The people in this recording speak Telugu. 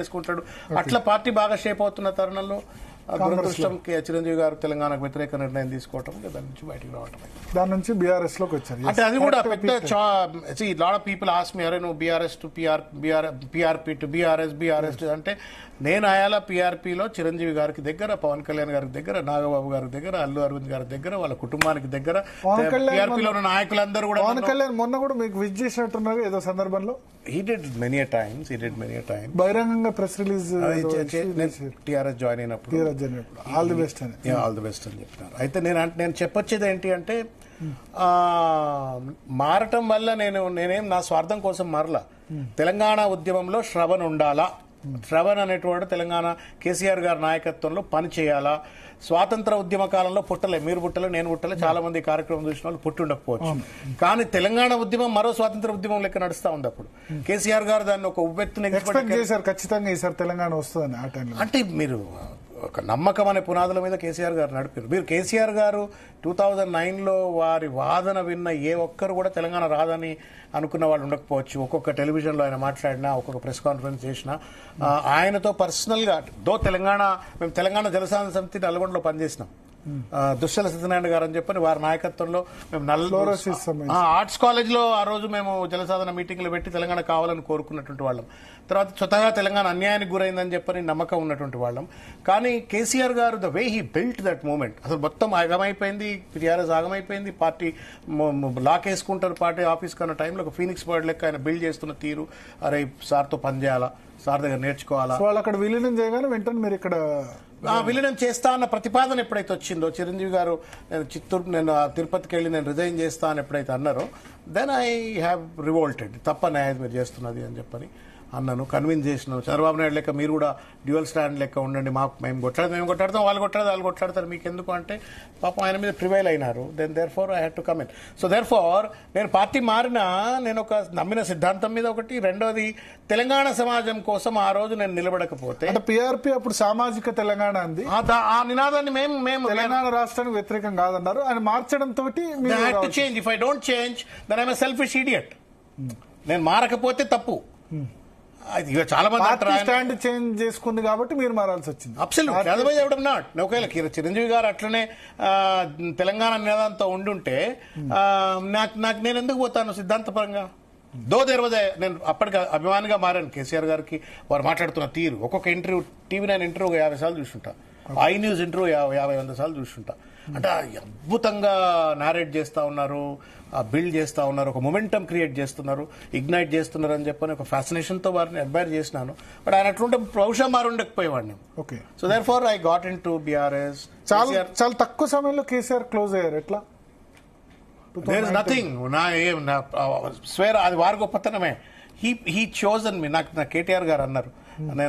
చేసుకుంటాడు. అట్లా పార్టీ బాగా షేప్ అవుతున్న తరుణంలో దురదృష్టం చిరంజీవి గారు తెలంగాణకు వ్యతిరేక నిర్ణయం తీసుకోవటం, దాని నుంచి బయటకు రావటం, దాని నుంచి బీఆర్ఎస్ లోకి వచ్చారు. అంటే అది కూడా పెద్ద lot of people ask me, అరే నువ్వు BRS to PRP to BRS అంటే నేను ఆయాల పీఆర్పీలో చిరంజీవి గారికి దగ్గర, పవన్ కళ్యాణ్ గారికి దగ్గర, నాగబాబు గారి దగ్గర, అల్లు అరవింద్ గారి దగ్గర, వాళ్ళ కుటుంబానికి దగ్గర, పీఆర్పీలో ఉన్న నాయకులందరూ కూడా. పవన్ కళ్యాణ్ మొన్న కూడా మీకు విజ్ చేసినట్టున్నారు ఏదో సందర్భంలో. He did many a times. బహిరంగంగా ప్రెస్ రిలీజ్ టీఆర్ఎస్ జాయిన్ అయినప్పుడు ఆల్ ది బెస్ట్ అని చెప్తున్నారు. అయితే నేను చెప్పొచ్చేది ఏంటి అంటే, మారటం వల్ల నేనేం నా స్వార్థం కోసం మారలా. తెలంగాణ ఉద్యమంలో శ్రవణ్ ఉండాలా, శ్రవణ్ అనేటువంటి తెలంగాణ కేసీఆర్ గారి నాయకత్వంలో పని చేయాలా. స్వాతంత్ర ఉద్యమ కాలంలో పుట్టలే, మీరు పుట్టలే, నేను పుట్టలే, చాలా మంది కార్యక్రమం చూసిన వాళ్ళు పుట్టి ఉండకపోవచ్చు. కానీ తెలంగాణ ఉద్యమం మరో స్వాతంత్ర ఉద్యమం లెక్క నడుస్తా ఉంది. అప్పుడు కేసీఆర్ గారు దాన్ని ఒక ఉవ్వెత్తున చేశారు, ఖచ్చితంగా ఈసారి తెలంగాణ వస్తుందని ఆ టైంలో. అంటే మీరు ఒక నమ్మకం అనే పునాదుల మీద కేసీఆర్ గారు నడిపారు. మీరు కేసీఆర్ గారు 2009లో వారి వాదన విన్న ఏ ఒక్కరు కూడా తెలంగాణ రాదని అనుకున్న వాళ్ళు ఉండకపోవచ్చు. ఒక్కొక్క టెలివిజన్లో ఆయన మాట్లాడినా, ఒక్కొక్క ప్రెస్ కాన్ఫరెన్స్ చేసినా, ఆయనతో పర్సనల్గా మేము తెలంగాణ జలసాధన సమితి నల్గొండలో పనిచేసినాం. దుశ్శల సత్యనారాయణ గారు అని చెప్పని వారి నాయకత్వంలో మేము ఆర్ట్స్ కాలేజ్లో ఆ రోజు మేము జలసాధన మీటింగ్లు పెట్టి తెలంగాణ కావాలని కోరుకున్నటువంటి వాళ్ళం. తర్వాత స్వతహా తెలంగాణ అన్యాయానికి గురైందని చెప్పని నమ్మకం ఉన్నటువంటి వాళ్ళం. కానీ కేసీఆర్ గారు the way he built that moment, అసలు మొత్తం ఆగమైపోయింది, టీఆర్ఎస్ ఆగమైపోయింది, పార్టీ లాకేసుకుంటారు పార్టీ ఆఫీస్ కన్నా టైంలో ఒక ఫీనిక్స్ బర్డ్ లెక్క ఆయన బిల్డ్ చేస్తున్న తీరు, అరే సార్తో పనిచేయాలా, సార్ దగ్గర నేర్చుకోవాలా. వాళ్ళు అక్కడ విలీనం చేయగానే వెంటనే మీరు ఇక్కడ విలీనం చేస్తా అన్న ప్రతిపాదన ఎప్పుడైతే వచ్చిందో, చిరంజీవి గారు నేను తిరుపతికి వెళ్ళి నేను రిజైన్ చేస్తా అని ఎప్పుడైతే అన్నారో, దెన్ ఐ హ్యావ్ రివోల్టెడ్. తప్ప న్యాయం మీరు చేస్తున్నది అని చెప్పని అన్నాను, కన్విన్స్ చేసినాను. చంద్రబాబు నాయుడు లెక్క మీరు కూడా డ్యూయల్ స్టాండ్ లెక్క ఉండండి, మేము కొట్లాడతాం, వాళ్ళు కొట్లాడతారు, మీకు ఎందుకు అంటే పాపం ఆయన మీద ప్రివైల్ అయినారు. Then therefore I had to come in. So therefore నేను పార్టీ మారినా నేను ఒక నమ్మిన సిద్ధాంతం మీద ఒకటి, రెండోది తెలంగాణ సమాజం కోసం ఆ రోజు నేను నిలబడకపోతే, పీఆర్పీ అప్పుడు సామాజిక తెలంగాణ అంది, ఆ నినాదాన్ని మేము తెలంగాణ రాష్ట్రానికి వ్యతిరేకం కాదన్నారు. ఆయన మార్చడం తోటి change. If I don't change then I'm a selfish idiot. నేను మారకపోతే తప్పు. చాలా మంది స్టాండ్ చేంజ్ చేసుకుంది కాబట్టి మీరు మారాల్సి వచ్చింది. Absolute not. ఒకవేళ చిరంజీవి గారు అట్లనే తెలంగాణ నినాదంతో ఉండుంటే నేను ఎందుకు పోతాను సిద్ధాంతపరంగా? నేను అప్పటికి అభిమానిగా మారాను కేసీఆర్ గారికి. వారు మాట్లాడుతున్న తీరు, ఒక్కొక్క ఇంటర్వ్యూ, TV9 ఇంటర్వ్యూ 50 సార్లు చూస్తుంటా, ఐ న్యూస్ ఇంటర్వ్యూ 50-100 సార్లు చూస్తుంటా. అంటే అద్భుతంగా నారేట్ చేస్తా ఉన్నారు, బిల్డ్ చేస్తా ఉన్నారు, ఒక మొమెంటం క్రియేట్ చేస్తున్నారు, ఇగ్నైట్ చేస్తున్నారు అని చెప్పని ఒక ఫ్యాసినేషన్తో వారిని అడ్మైర్ చేసినాను. బట్ ఆయన అట్లుంటే బహుశా మారుండకపోయేవాడిని. Okay. So therefore I got into BRS. చాలా తక్కువ సమయంలో కేసీఆర్ క్లోజ్ అయ్యారు. ఎట్లా? There is nothing. స్వేర్ అది వారి గొప్పతనమే. హీ చోజన్ మీ. నాకు కేటీఆర్ గారు అన్నారు, నేను